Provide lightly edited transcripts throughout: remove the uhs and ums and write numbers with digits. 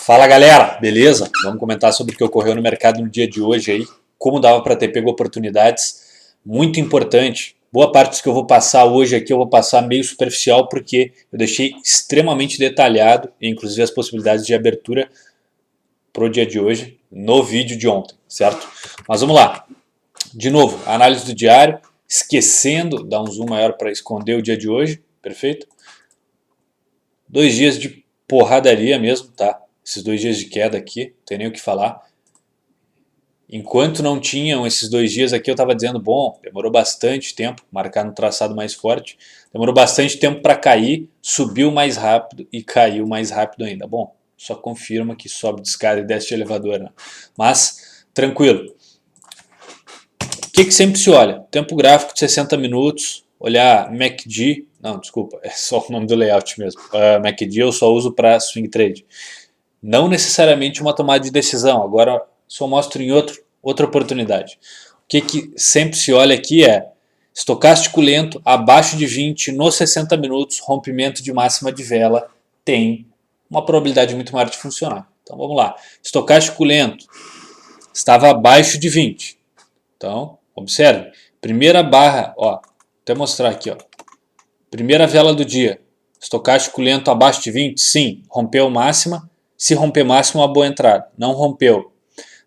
Fala galera, beleza? Vamos comentar sobre o que ocorreu no mercado no dia de hoje aí, como dava para ter pego oportunidades, muito importante. Boa parte dos que eu vou passar hoje aqui eu vou passar meio superficial porque eu deixei extremamente detalhado, inclusive as possibilidades de abertura para o dia de hoje no vídeo de ontem, certo? Mas vamos lá. De novo, análise do diário, esquecendo, dar um zoom maior para esconder o dia de hoje, perfeito? 2 dias de porradaria mesmo, tá? Esses 2 dias de queda aqui, não tem nem o que falar. Enquanto não tinham esses 2 dias aqui, eu estava dizendo, bom, demorou bastante tempo, marcar no traçado mais forte, demorou bastante tempo para cair, subiu mais rápido e caiu mais rápido ainda. Bom, só confirma que sobe de escada e desce de elevador, né? Mas, tranquilo. O que sempre se olha? Tempo gráfico de 60 minutos, olhar MACD, não, desculpa, é só o nome do layout mesmo. MACD eu só uso para swing trade. Não necessariamente uma tomada de decisão, agora só mostro em outra oportunidade. O que sempre se olha aqui é estocástico lento, abaixo de 20, nos 60 minutos, rompimento de máxima de vela, tem uma probabilidade muito maior de funcionar. Então vamos lá. Estocástico lento estava abaixo de 20. Então, observe. Primeira barra, ó, vou até mostrar aqui, ó. Primeira vela do dia. Estocástico lento abaixo de 20? Sim. Rompeu máxima. Se romper máxima, uma boa entrada. Não rompeu.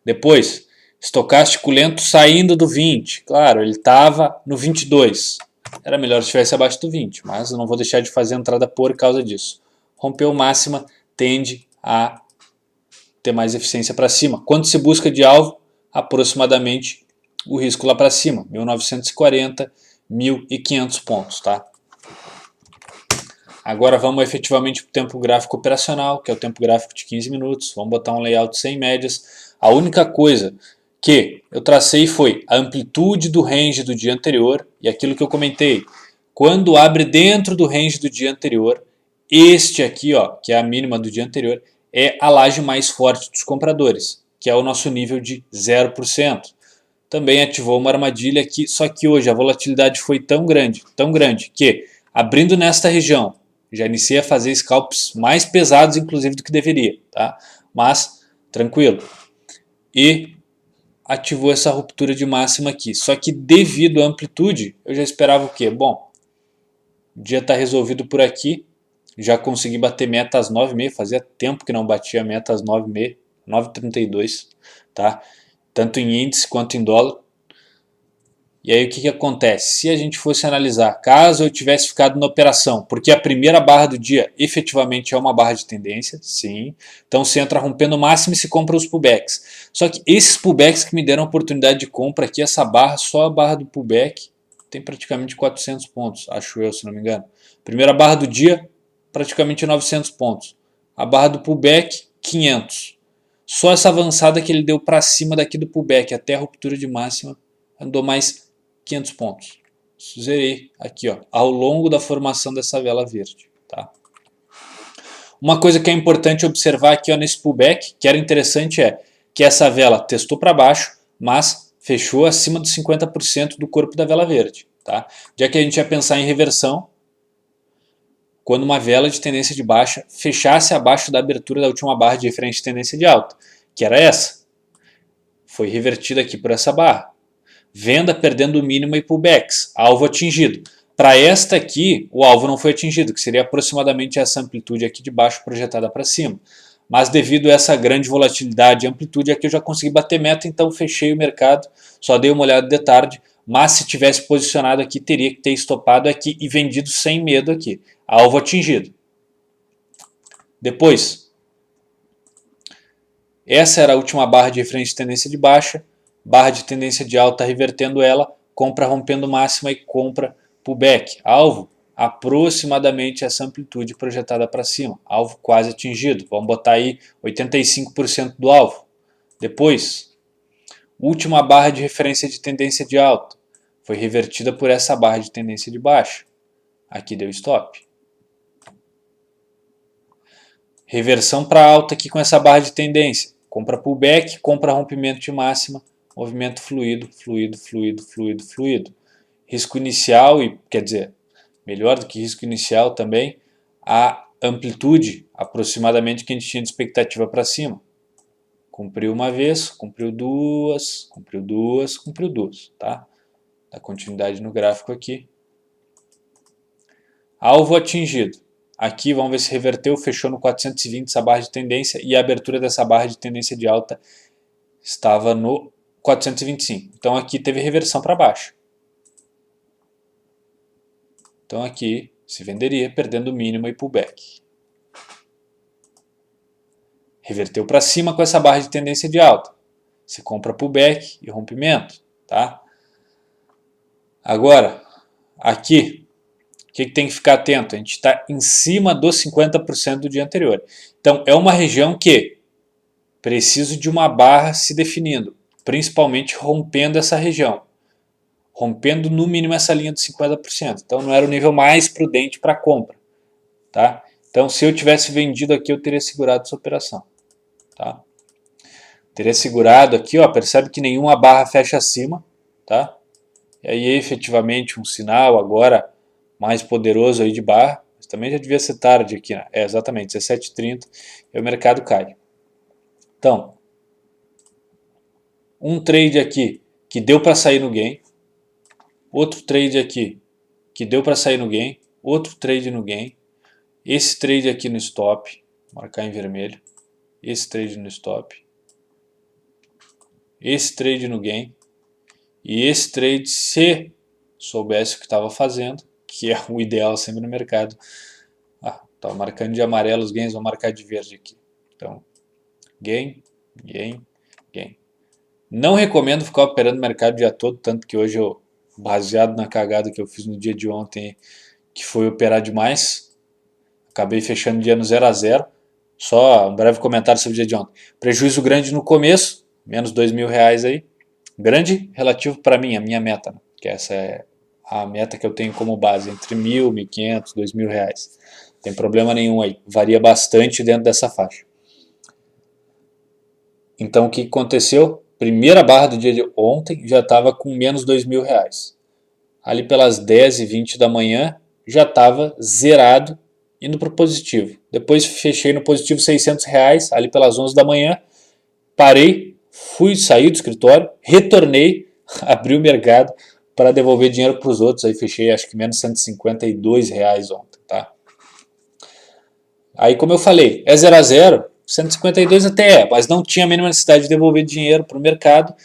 Depois, estocástico lento saindo do 20. Claro, ele estava no 22. Era melhor se estivesse abaixo do 20, mas eu não vou deixar de fazer a entrada por causa disso. Rompeu máxima, tende a ter mais eficiência para cima. Quando se busca de alvo, aproximadamente o risco lá para cima, 1940, 1500 pontos, tá? Agora vamos efetivamente para o tempo gráfico operacional, que é o tempo gráfico de 15 minutos. Vamos botar um layout sem médias. A única coisa que eu tracei foi a amplitude do range do dia anterior e aquilo que eu comentei. Quando abre dentro do range do dia anterior, este aqui, ó, que é a mínima do dia anterior, é a laje mais forte dos compradores, que é o nosso nível de 0%. Também ativou uma armadilha aqui, só que hoje a volatilidade foi tão grande, que abrindo nesta região, já iniciei a fazer scalps mais pesados, inclusive, do que deveria, tá? Mas, tranquilo. E ativou essa ruptura de máxima aqui. Só que devido à amplitude, eu já esperava o quê? Bom, o dia está resolvido por aqui. Já consegui bater meta às 9h30. Fazia tempo que não batia meta às 9h30, 9h32, tá? Tanto em índice quanto em dólar. E aí o que acontece? Se a gente fosse analisar, caso eu tivesse ficado na operação, porque a primeira barra do dia efetivamente é uma barra de tendência, sim, então você entra rompendo o máximo e se compra os pullbacks. Só que esses pullbacks que me deram a oportunidade de compra aqui, essa barra, só a barra do pullback, tem praticamente 400 pontos, acho eu, se não me engano. Primeira barra do dia, praticamente 900 pontos. A barra do pullback, 500. Só essa avançada que ele deu para cima daqui do pullback até a ruptura de máxima, andou mais 500 pontos. Zerei aqui, ó, ao longo da formação dessa vela verde. Tá? Uma coisa que é importante observar aqui, ó, nesse pullback, que era interessante, é que essa vela testou para baixo, mas fechou acima dos 50% do corpo da vela verde. Tá? Já que a gente ia pensar em reversão, quando uma vela de tendência de baixa fechasse abaixo da abertura da última barra de referência de tendência de alta, que era essa. Foi revertida aqui por essa barra. Venda perdendo o mínimo e pullbacks, alvo atingido. Para esta aqui, o alvo não foi atingido, que seria aproximadamente essa amplitude aqui de baixo projetada para cima. Mas devido a essa grande volatilidade e amplitude aqui eu já consegui bater meta, então fechei o mercado, só dei uma olhada de tarde, mas se tivesse posicionado aqui, teria que ter estopado aqui e vendido sem medo aqui. Alvo atingido. Depois, essa era a última barra de referência de tendência de baixa, barra de tendência de alta revertendo ela, compra rompendo máxima e compra pullback. Alvo, aproximadamente essa amplitude projetada para cima. Alvo quase atingido. Vamos botar aí 85% do alvo. Depois, última barra de referência de tendência de alta. Foi revertida por essa barra de tendência de baixa. Aqui deu stop. Reversão para alta aqui com essa barra de tendência. Compra pullback, compra rompimento de máxima, movimento fluido, fluido, fluido, fluido, fluido. Risco inicial, e quer dizer, melhor do que risco inicial também, a amplitude aproximadamente que a gente tinha de expectativa para cima. Cumpriu uma vez, cumpriu duas, cumpriu duas, cumpriu duas, tá? Dá continuidade no gráfico aqui. Alvo atingido. Aqui vamos ver se reverteu, fechou no 420 essa barra de tendência e a abertura dessa barra de tendência de alta estava no 425. Então aqui teve reversão para baixo. Então aqui se venderia perdendo o mínimo e pullback. Reverteu para cima com essa barra de tendência de alta. Você compra pullback e rompimento, tá? Agora, aqui, o que tem que ficar atento? A gente está em cima dos 50% do dia anterior. Então, é uma região que preciso de uma barra se definindo, principalmente rompendo essa região. Rompendo no mínimo essa linha de 50%. Então, não era o nível mais prudente para compra, tá? Então, se eu tivesse vendido aqui, eu teria segurado essa operação. Tá? Teria segurado aqui, ó, percebe que nenhuma barra fecha acima, tá? E aí efetivamente um sinal agora mais poderoso aí de barra, mas também já devia ser tarde aqui, né? Exatamente, 17h30 e o mercado cai. Então, um trade aqui que deu para sair no gain, outro trade aqui que deu para sair no gain, outro trade no gain, esse trade aqui no stop, marcar em vermelho, esse trade no stop, esse trade no gain e esse trade, se soubesse o que estava fazendo, que é o ideal sempre no mercado. Estava marcando de amarelo os gains, vou marcar de verde aqui. Então, gain, gain, gain. Não recomendo ficar operando no mercado o dia todo, tanto que hoje eu, baseado na cagada que eu fiz no dia de ontem, que foi operar demais, acabei fechando o dia no 0 a 0. Só um breve comentário sobre o dia de ontem. Prejuízo grande no começo, menos R$2.000 aí. Grande relativo para mim, a minha meta, né? Que essa é a meta que eu tenho como base, entre R$1.000, R$1.500, R$2.000. Não tem problema nenhum aí, varia bastante dentro dessa faixa. Então o que aconteceu? Primeira barra do dia de ontem já estava com menos R$2.000. Ali pelas 10h20 da manhã já estava zerado, indo para o positivo. Depois fechei no positivo R$600, ali pelas 11 da manhã. Parei, fui sair do escritório, retornei, abri o mercado para devolver dinheiro para os outros. Aí fechei acho que menos R$152 ontem, tá? Aí como eu falei, é 0 a 0, 152 até é, mas não tinha a mínima necessidade de devolver dinheiro para o mercado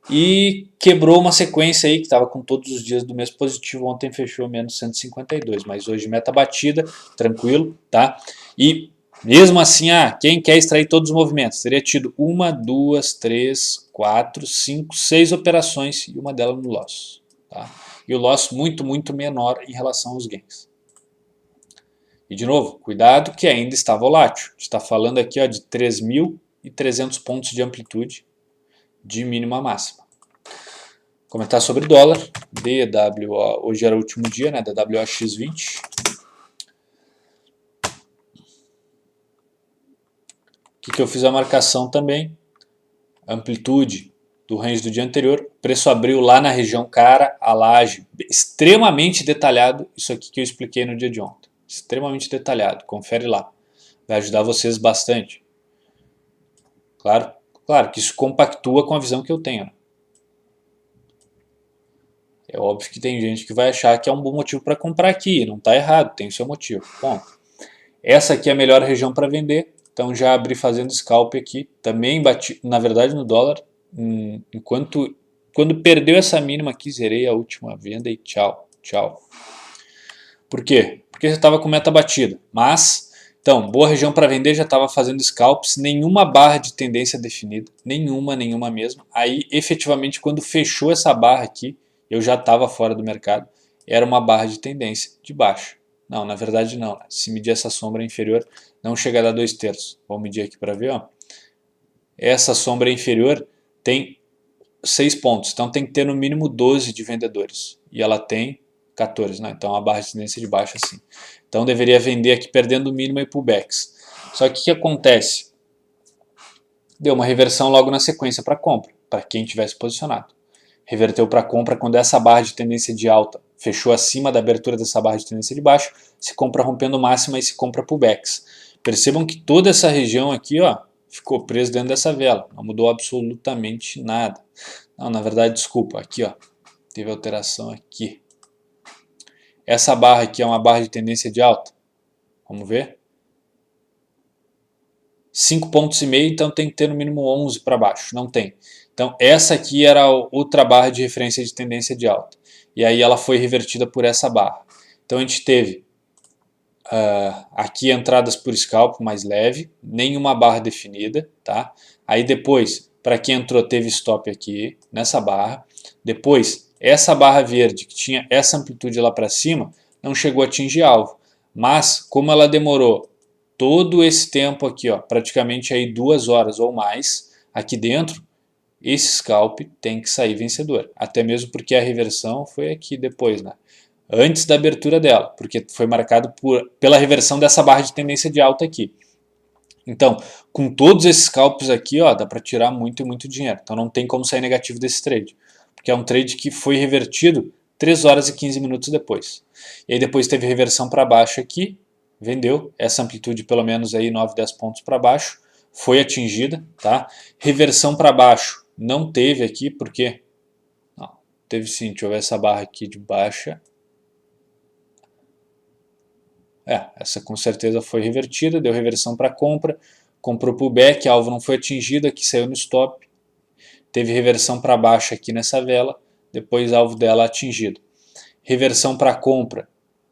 e quebrou uma sequência aí que estava com todos os dias do mês positivo. Ontem fechou menos 152, mas hoje meta batida, tranquilo, tá? E mesmo assim, quem quer extrair todos os movimentos? Teria tido 1, 2, 3, 4, 5, 6 operações e uma delas no loss, tá? E o loss muito, muito menor em relação aos gains. E de novo, cuidado que ainda está volátil. A gente está falando aqui ó, de 3.300 pontos de amplitude de mínima a máxima. Comentar sobre dólar, DWO, hoje era o último dia, né, da WOX20. O que eu fiz a marcação também, amplitude do range do dia anterior, preço abriu lá na região cara, a laje, extremamente detalhado, isso aqui que eu expliquei no dia de ontem. Extremamente detalhado, confere lá, vai ajudar vocês bastante. Claro que isso compactua com a visão que eu tenho, né? É óbvio que tem gente que vai achar que é um bom motivo para comprar aqui, não está errado, tem o seu motivo. Bom, essa aqui é a melhor região para vender, então já abri fazendo scalp aqui, também bati, na verdade no dólar, quando perdeu essa mínima aqui, zerei a última venda e tchau. Por quê? Porque já estava com meta batida, mas, então, boa região para vender, já estava fazendo scalps, nenhuma barra de tendência definida, nenhuma mesmo. Aí, efetivamente, quando fechou essa barra aqui, eu já estava fora do mercado, era uma barra de tendência de baixa. Não, na verdade não, se medir essa sombra inferior, não chega a dar 2/3. Vamos medir aqui para ver, ó. Essa sombra inferior tem 6 pontos, então tem que ter no mínimo 12 de vendedores, e ela tem 14, né? Então a barra de tendência de baixa sim. Então deveria vender aqui perdendo o mínimo e pullbacks. Só que o que acontece? Deu uma reversão logo na sequência para compra, para quem tivesse posicionado. Reverteu para compra quando essa barra de tendência de alta fechou acima da abertura dessa barra de tendência de baixa, se compra rompendo máxima e se compra pullbacks. Percebam que toda essa região aqui, ó, ficou presa dentro dessa vela, não mudou absolutamente nada. Não, na verdade, desculpa, aqui ó, teve alteração aqui. Essa barra aqui é uma barra de tendência de alta. Vamos ver? 5,5 pontos, então tem que ter no mínimo 11 para baixo. Não tem. Então essa aqui era a outra barra de referência de tendência de alta. E aí ela foi revertida por essa barra. Então a gente teve aqui entradas por scalp mais leve, nenhuma barra definida. Tá? Aí depois, para quem entrou, teve stop aqui nessa barra. Depois, essa barra verde, que tinha essa amplitude lá para cima, não chegou a atingir alvo. Mas, como ela demorou todo esse tempo aqui, ó, praticamente aí 2 horas ou mais aqui dentro, esse scalp tem que sair vencedor. Até mesmo porque a reversão foi aqui depois, né? Antes da abertura dela, porque foi marcado pela reversão dessa barra de tendência de alta aqui. Então, com todos esses scalps aqui, ó, dá para tirar muito e muito dinheiro. Então não tem como sair negativo desse trade, porque é um trade que foi revertido 3 horas e 15 minutos depois. E aí depois teve reversão para baixo aqui, vendeu, essa amplitude pelo menos aí 9, 10 pontos para baixo, foi atingida, tá? Reversão para baixo não teve aqui, porque não, teve sim, deixa eu ver essa barra aqui de baixa. Essa com certeza foi revertida, deu reversão para compra, comprou pullback, alvo não foi atingido, aqui saiu no stop, teve reversão para baixo aqui nessa vela, depois alvo dela atingido. Reversão para compra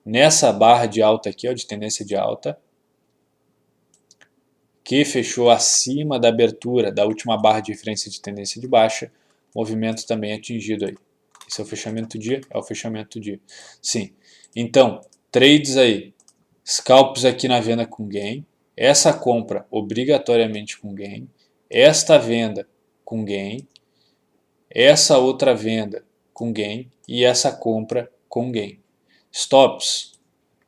nessa barra de alta aqui, ó, de tendência de alta, que fechou acima da abertura da última barra de referência de tendência de baixa, movimento também atingido aí. Esse é o fechamento do dia? É o fechamento do dia. Sim. Então, trades aí, scalps aqui na venda com gain, essa compra obrigatoriamente com gain, esta venda com gain, essa outra venda com gain e essa compra com gain. Stops,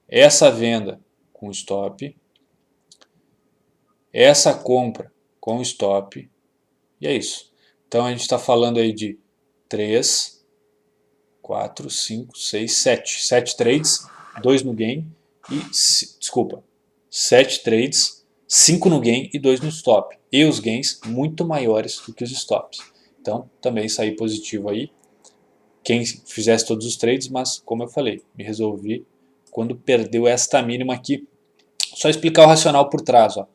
essa venda com stop, essa compra com stop, e é isso. Então a gente está falando aí de 3, 4, 5, 6, 7. 7 trades, 2 no gain e, desculpa, 7 trades, 5 no gain e 2 no stop. E os gains muito maiores do que os stops. Então também saí positivo aí. Quem fizesse todos os trades, mas como eu falei, me resolvi quando perdeu esta mínima aqui. Só explicar o racional por trás, ó.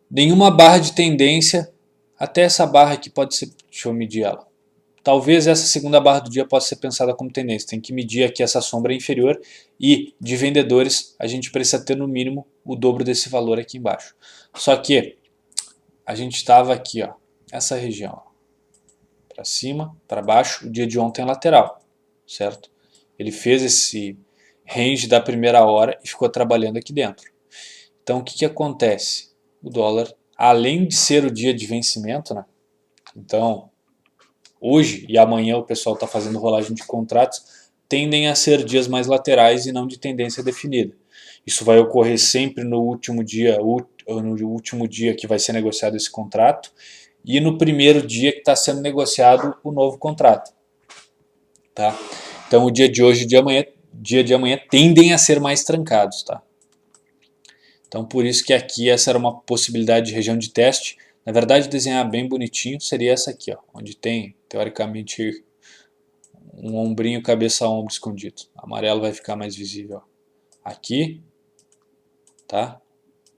Nenhuma barra de tendência, até essa barra aqui pode ser, deixa eu medir ela. Talvez essa segunda barra do dia possa ser pensada como tendência, tem que medir aqui essa sombra inferior e de vendedores a gente precisa ter no mínimo o dobro desse valor aqui embaixo. Só que a gente estava aqui, ó, essa região, para cima, para baixo, o dia de ontem é lateral, certo? Ele fez esse range da primeira hora e ficou trabalhando aqui dentro. Então o que acontece? O dólar, além de ser o dia de vencimento, né? Então, hoje e amanhã o pessoal está fazendo rolagem de contratos, tendem a ser dias mais laterais e não de tendência definida. Isso vai ocorrer sempre no último dia que vai ser negociado esse contrato e no primeiro dia que está sendo negociado o novo contrato. Tá? Então o dia de hoje e dia de amanhã tendem a ser mais trancados. Tá? Então por isso que aqui essa era uma possibilidade de região de teste. Na verdade, desenhar bem bonitinho seria essa aqui, ó, onde tem, teoricamente, um ombrinho cabeça a ombro escondido. O amarelo vai ficar mais visível. Ó. Aqui, tá?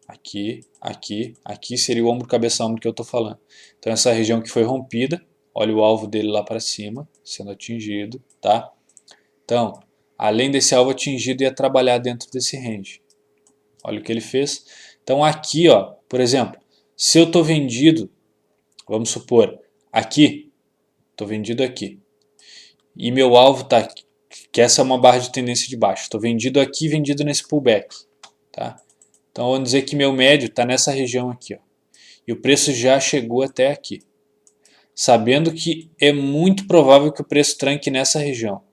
Aqui, aqui, aqui seria o ombro cabeça a ombro que eu estou falando. Então essa região que foi rompida, olha o alvo dele lá para cima, sendo atingido, tá? Então, além desse alvo atingido, ia trabalhar dentro desse range. Olha o que ele fez. Então aqui, ó, por exemplo, se eu estou vendido, vamos supor, aqui, estou vendido aqui, e meu alvo está aqui, que essa é uma barra de tendência de baixo, estou vendido aqui, vendido nesse pullback, tá? Então vamos dizer que meu médio está nessa região aqui, ó, e o preço já chegou até aqui, sabendo que é muito provável que o preço tranque nessa região.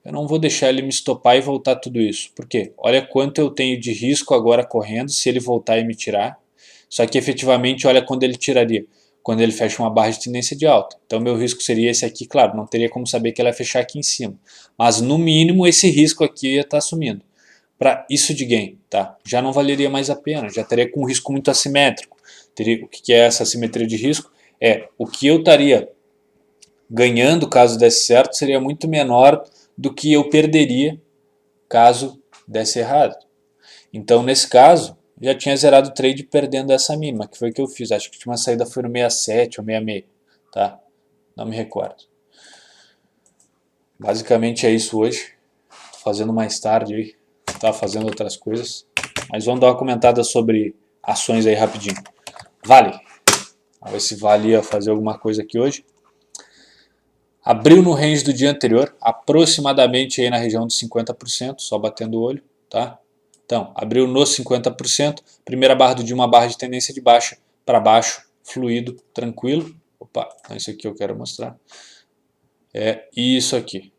Eu não vou deixar ele me estopar e voltar tudo isso, por quê? Olha quanto eu tenho de risco agora correndo se ele voltar e me tirar. Só que efetivamente, olha quando ele tiraria. Quando ele fecha uma barra de tendência de alta. Então meu risco seria esse aqui, claro, não teria como saber que ela ia fechar aqui em cima. Mas no mínimo esse risco aqui ia estar assumindo. para isso de gain, tá? Já não valeria mais a pena, já estaria com um risco muito assimétrico. O que é essa assimetria de risco? É o que eu estaria ganhando caso desse certo seria muito menor do que eu perderia caso desse errado. Então, nesse caso, já tinha zerado o trade perdendo essa mínima, que foi o que eu fiz. Acho que a última saída foi no 67 ou 66, tá? Não me recordo. Basicamente é isso hoje. Tô fazendo mais tarde aí, tá fazendo outras coisas. Mas vamos dar uma comentada sobre ações aí rapidinho. Vale. Vamos ver se valia fazer alguma coisa aqui hoje. Abriu no range do dia anterior, aproximadamente aí na região dos 50%, só batendo o olho, tá? Então, abriu nos 50%, primeira barra do dia, uma barra de tendência de baixa para baixo, fluido, tranquilo. Opa, isso aqui eu quero mostrar. É isso aqui.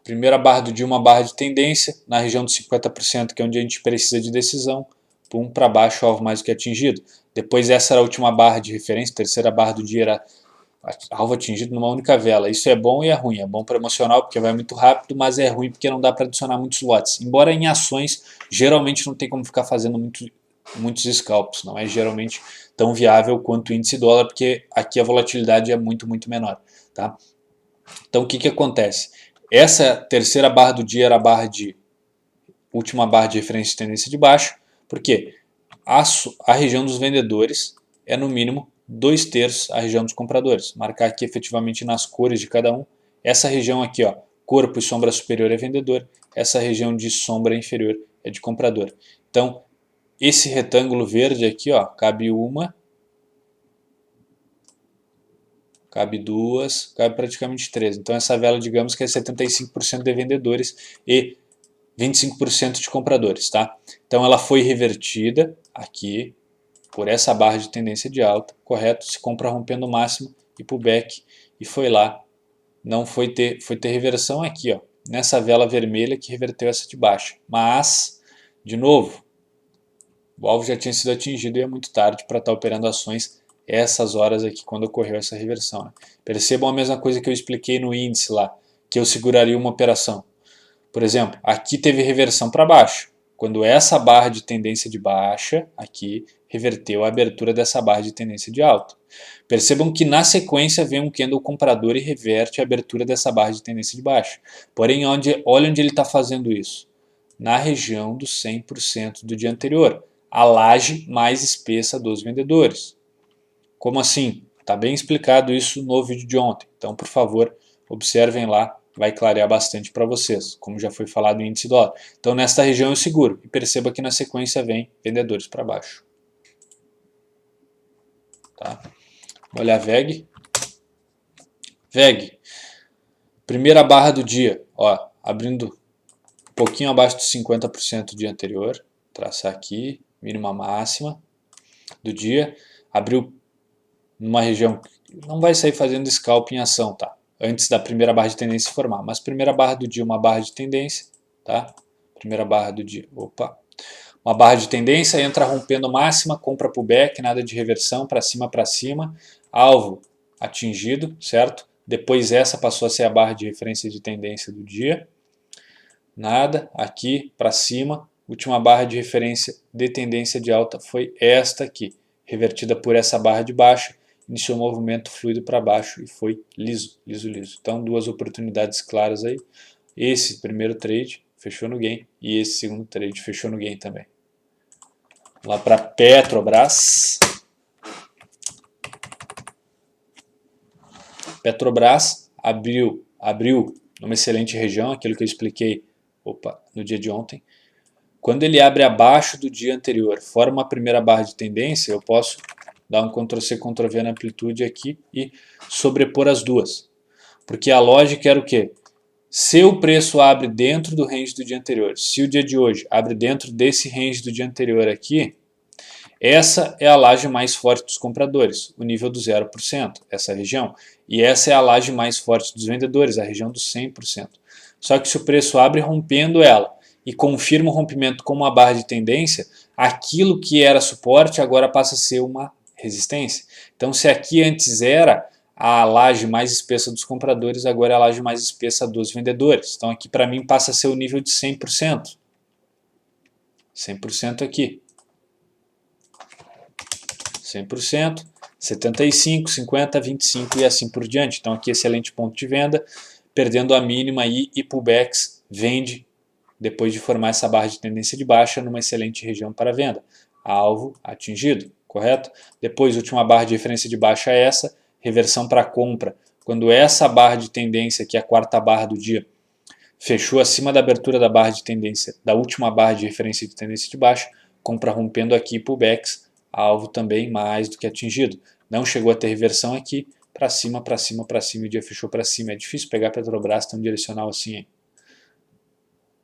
Primeira barra do dia, uma barra de tendência, na região dos 50%, que é onde a gente precisa de decisão. Pum, para baixo, alvo mais do que atingido. Depois essa era a última barra de referência, terceira barra do dia era alvo atingido numa única vela. Isso é bom e é ruim. É bom para emocional porque vai muito rápido, mas é ruim porque não dá para adicionar muitos lotes. Embora em ações, geralmente não tem como ficar fazendo muitos scalps. Não é geralmente tão viável quanto o índice dólar, porque aqui a volatilidade é muito menor. Tá? Então o que acontece? Essa terceira barra do dia era a barra de última barra de referência de tendência de baixa. Por quê? A região dos vendedores é no mínimo 2/3 a região dos compradores. Marcar aqui efetivamente nas cores de cada um. Essa região aqui, ó, corpo e sombra superior é vendedor. Essa região de sombra inferior é de comprador. Então, esse retângulo verde aqui, ó, cabe uma, cabe duas, cabe praticamente três. Então, essa vela, digamos que é 75% de vendedores e 25% de compradores, tá? Então ela foi revertida aqui por essa barra de tendência de alta, correto? Se compra rompendo o máximo e pullback e foi lá. Não foi ter reversão aqui, ó, nessa vela vermelha que reverteu essa de baixa. Mas, de novo, o alvo já tinha sido atingido e é muito tarde para estar operando ações essas horas aqui quando ocorreu essa reversão, né? Percebam a mesma coisa que eu expliquei no índice lá, que eu seguraria uma operação. Por exemplo, aqui teve reversão para baixo. Quando essa barra de tendência de baixa, aqui, reverteu a abertura dessa barra de tendência de alta. Percebam que na sequência vem um candle comprador e reverte a abertura dessa barra de tendência de baixa. Porém, olha onde ele está fazendo isso. Na região dos 100% do dia anterior. A laje mais espessa dos vendedores. Como assim? Está bem explicado isso no vídeo de ontem. Então, por favor, observem lá. Vai clarear bastante para vocês, como já foi falado no índice dólar. Então, nesta região eu seguro e perceba que na sequência vem vendedores para baixo. Tá? Vamos olhar VEG. VEG, primeira barra do dia, ó, abrindo um pouquinho abaixo dos 50% do dia anterior. Traçar aqui, mínima máxima do dia. Abriu numa região que não vai sair fazendo scalp em ação, tá? Antes da primeira barra de tendência se formar. Mas primeira barra do dia, uma barra de tendência, tá? Primeira barra do dia, opa. Uma barra de tendência, entra rompendo máxima, compra pullback, nada de reversão, para cima, alvo atingido, certo? Depois essa passou a ser a barra de referência de tendência do dia. Nada, aqui para cima, última barra de referência de tendência de alta foi esta aqui, revertida por essa barra de baixo. Iniciou o movimento fluido para baixo e foi liso. Então, duas oportunidades claras aí. Esse primeiro trade fechou no gain e esse segundo trade fechou no gain também. Vamos lá para Petrobras. Petrobras abriu numa excelente região, aquilo que eu expliquei no dia de ontem. Quando ele abre abaixo do dia anterior, forma a primeira barra de tendência, eu posso dar um Ctrl+C, Ctrl+V na amplitude aqui e sobrepor as duas. Porque a lógica era o quê? Se o preço abre dentro do range do dia anterior, se o dia de hoje abre dentro desse range do dia anterior aqui, essa é a laje mais forte dos compradores, o nível do 0%, essa região. E essa é a laje mais forte dos vendedores, a região dos 100%. Só que se o preço abre rompendo ela e confirma o rompimento com uma barra de tendência, aquilo que era suporte agora passa a ser uma resistência. Então, se aqui antes era a laje mais espessa dos compradores, agora é a laje mais espessa dos vendedores. Então aqui para mim passa a ser o nível de 100%. 100% aqui. 100%, 75%, 50%, 25% e assim por diante. Então aqui excelente ponto de venda, perdendo a mínima aí e pullbacks vende depois de formar essa barra de tendência de baixa numa excelente região para venda. Alvo atingido, correto? Depois, última barra de referência de baixa é essa, reversão para compra. Quando essa barra de tendência, que é a quarta barra do dia, fechou acima da abertura da barra de tendência, da última barra de referência de tendência de baixa, compra rompendo aqui pullbacks, alvo também mais do que atingido. Não chegou a ter reversão aqui, para cima, para cima, para cima, e o dia fechou para cima. É difícil pegar a Petrobras tão direcional assim, hein?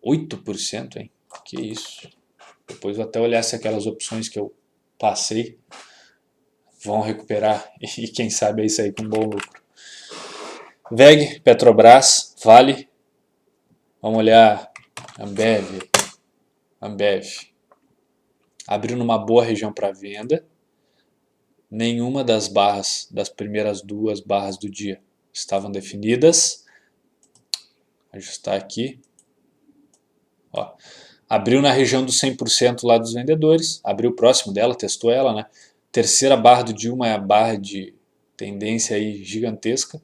8%, hein? Que isso. Depois vou até olhar se aquelas opções que eu passei vão recuperar e quem sabe é isso aí com bom lucro. VEG, Petrobras, Vale. Vamos olhar Ambev. Abriu numa boa região para venda. Nenhuma das barras, das primeiras duas barras do dia estavam definidas. Ajustar aqui. Ó. Abriu na região do 100% lá dos vendedores. Abriu próximo dela, testou ela, né? Terceira barra do dia, uma barra de tendência aí gigantesca,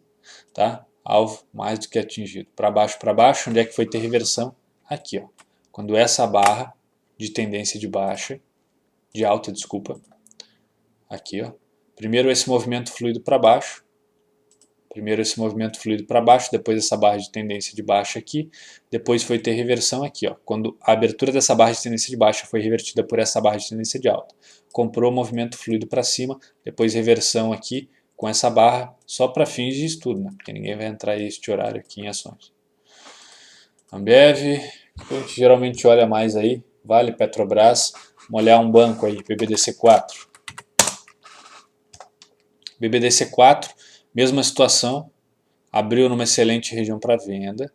tá? Alvo mais do que atingido. Para baixo, onde é que foi ter reversão? Aqui, ó. Quando essa barra de tendência de baixa, de alta, desculpa, aqui, ó. Primeiro esse movimento fluido para baixo. Depois essa barra de tendência de baixa aqui, depois foi ter reversão aqui, ó. Quando a abertura dessa barra de tendência de baixa foi revertida por essa barra de tendência de alta. Comprou o movimento fluido para cima, depois reversão aqui com essa barra, só para fins de estudo, né? Porque ninguém vai entrar este horário aqui em ações. Ambev, que a gente geralmente olha mais aí, Vale, Petrobras, vamos olhar um banco aí, BBDC4. BBDC4, mesma situação, abriu numa excelente região para venda.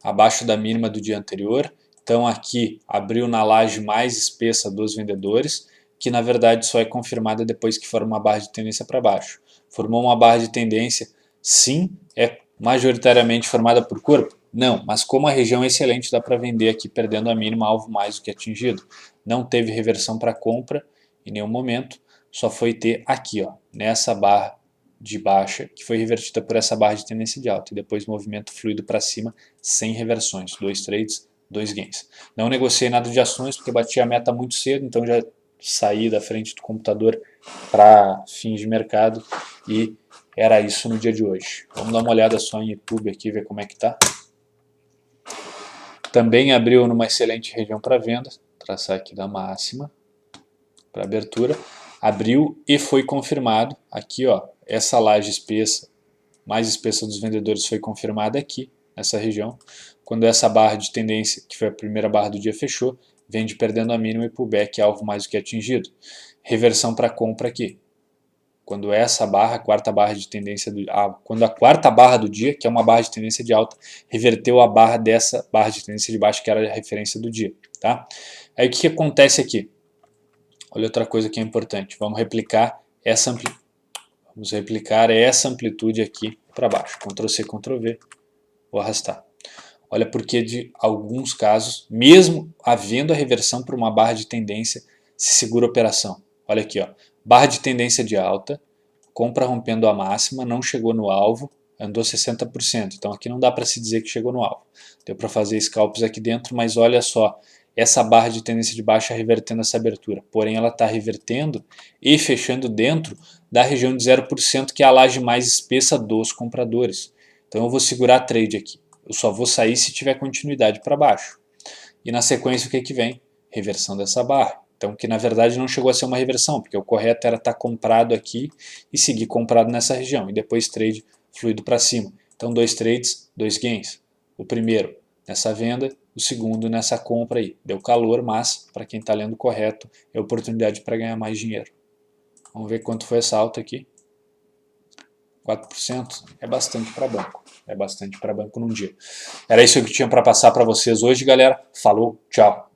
Abaixo da mínima do dia anterior. Então aqui abriu na laje mais espessa dos vendedores, que na verdade só é confirmada depois que forma uma barra de tendência para baixo. Formou uma barra de tendência, sim, é majoritariamente formada por corpo? Não, mas como a região é excelente, dá para vender aqui perdendo a mínima, alvo mais do que atingido. Não teve reversão para compra em nenhum momento, só foi ter aqui, ó, nessa barra de baixa, que foi revertida por essa barra de tendência de alta, e depois movimento fluido para cima, sem reversões, 2 trades, 2 gains. Não negociei nada de ações, porque bati a meta muito cedo, então já saí da frente do computador para fins de mercado, e era isso no dia de hoje. Vamos dar uma olhada só em YouTube aqui, ver como é que tá. Também abriu numa excelente região para venda, traçar aqui da máxima, para abertura, abriu e foi confirmado, aqui ó, essa laje espessa, mais espessa dos vendedores foi confirmada aqui, nessa região, quando essa barra de tendência, que foi a primeira barra do dia, fechou, vende perdendo a mínima e pullback, alvo mais do que atingido. Reversão para compra aqui, quando essa barra, a quarta barra de tendência, quando a quarta barra do dia, que é uma barra de tendência de alta, reverteu a barra dessa barra de tendência de baixa, que era a referência do dia, tá? Aí o que acontece aqui? Olha outra coisa que é importante, vamos replicar essa amplitude aqui para baixo, Ctrl C, Ctrl V, vou arrastar. Olha porque de alguns casos, mesmo havendo a reversão para uma barra de tendência, se segura a operação. Olha aqui, ó, barra de tendência de alta, compra rompendo a máxima, não chegou no alvo, andou 60%, então aqui não dá para se dizer que chegou no alvo. Deu para fazer scalps aqui dentro, mas olha só, essa barra de tendência de baixa revertendo essa abertura, porém ela está revertendo e fechando dentro da região de 0%, que é a laje mais espessa dos compradores. Então eu vou segurar a trade aqui, eu só vou sair se tiver continuidade para baixo. E na sequência o que vem? Reversão dessa barra. Então que na verdade não chegou a ser uma reversão, porque o correto era estar comprado aqui e seguir comprado nessa região, e depois trade fluido para cima. Então 2 trades, 2 gains. O primeiro nessa venda, o segundo nessa compra aí. Deu calor, mas para quem está lendo correto, é oportunidade para ganhar mais dinheiro. Vamos ver quanto foi essa alta aqui. 4% é bastante para banco. É bastante para banco num dia. Era isso que eu tinha para passar para vocês hoje, galera. Falou, tchau.